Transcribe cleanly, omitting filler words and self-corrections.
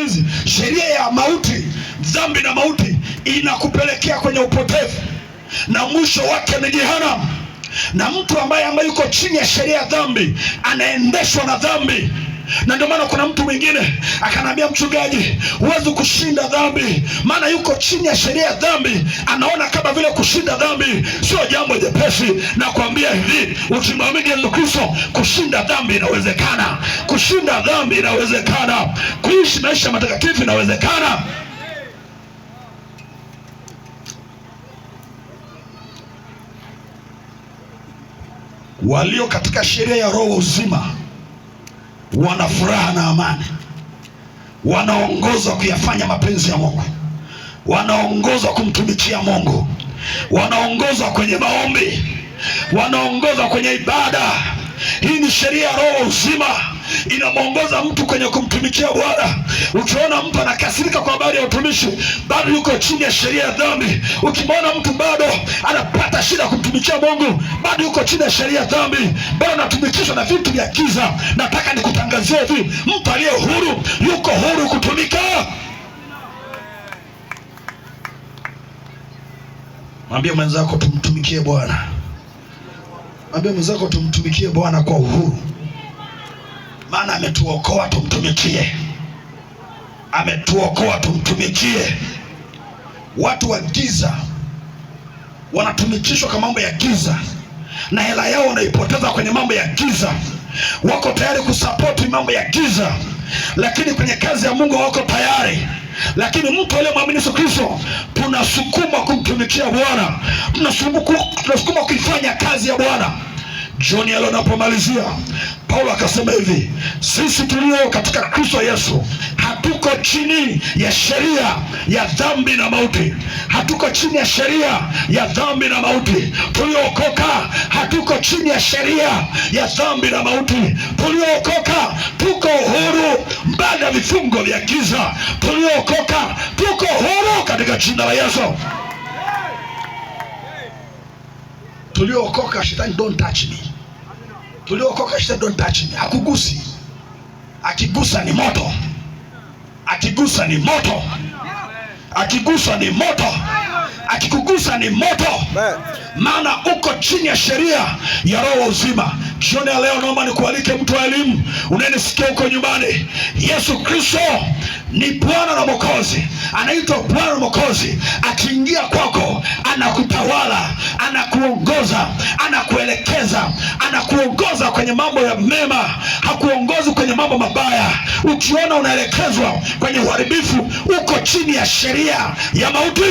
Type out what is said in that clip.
hizi, sheria ya mauti, dhambi na mauti inakupelekea kwenye upotevu, na mwisho wake ni jehanamu. Na mtu ambaye yuko chini ya sheria ya dhambi anaendeshwa na dhambi. Na ndio maana kuna mtu mwingine akanambia, mchungaji, huwezi kushinda dhambi, maana yuko chini ya sheria ya dhambi. Anaona kama vile kushinda dhambi sio jambo jepesi. Na kuambia hivi, ukimwamini Yesu Kristo, kushinda dhambi inawezekana. Kushinda dhambi inawezekana. Kuishi maisha matakatifu inawezekana. Walio katika sheria ya roho uzima wana furaha na amani, wanaongozwa kuyafanya mapenzi ya Mungu, wanaongozwa kumtumikia Mungu, wanaongozwa kwenye maombi, wanaongozwa kwenye ibada. Hii ni sheria ya roho uzima, inamwongoza mtu kwenye kumtumikia Bwana. Ukiona mtu anakasirika kwa habari ya utumishi, bado yuko chini ya sheria ya dhambi. Ukimwona mtu bado anapata shida kumtumikia Mungu, bado yuko chini ya sheria ya dhambi, bado anatumikishwa na vitu vya giza. Nataka nikutangazie hivi, mtu aliye huru yuko huru kutumika. Mwambie mwenzako, tumtumikie Bwana. Mwambie mwenzako, tumtumikie Bwana kwa uhuru, maana ametuokoa. Tumtumikie, ametuokoa, tumtumikie. Watu wa giza wanatumikishwa kwa mambo ya giza, na hela yao wanaipoteza kwenye mambo ya giza. Wako tayari kusapoti mambo ya giza, lakini kwenye kazi ya Mungu wako tayari. Lakini mtu aliyemwamini Yesu Kristo, tunasukuma kumtumikia Bwana, tunasukuma kuifanya kazi ya Bwana. Jioni leo napomalizia, Paulo akasema hivi, sisi tulio katika Kristo Yesu hatuko chini ya sheria ya dhambi na mauti. Hatuko chini ya sheria ya dhambi na mauti. Tuliookoka hatuko chini ya sheria ya dhambi na mauti. Tuliookoka tuko huru mbali ya vifungo vya giza. Tuliookoka tuko huru katika jina la Yesu. Tuliookoka, shetani don't touch me. Tuliookoka, shetani don't touch me. Hakugusi. Akigusa ni moto. Akigusa ni moto. Akigusa ni moto. Akikugusa ni moto. Maana uko chini ya sheria ya roho uzima. Jioni ya leo naomba nikualike mtu wa elimu unayenisikia huko nyumbani. Yesu Kristo ni Bwana na Mwokozi. Anaitwa Bwana na Mwokozi. Akiingia kwako, anakutawala, anakuongoza, anakuelekeza, anakuongoza kwenye mambo ya mema, hakuongozi kwenye mambo mabaya. Ukiona unaelekezwa kwenye uharibifu, uko chini ya sheria ya mauti.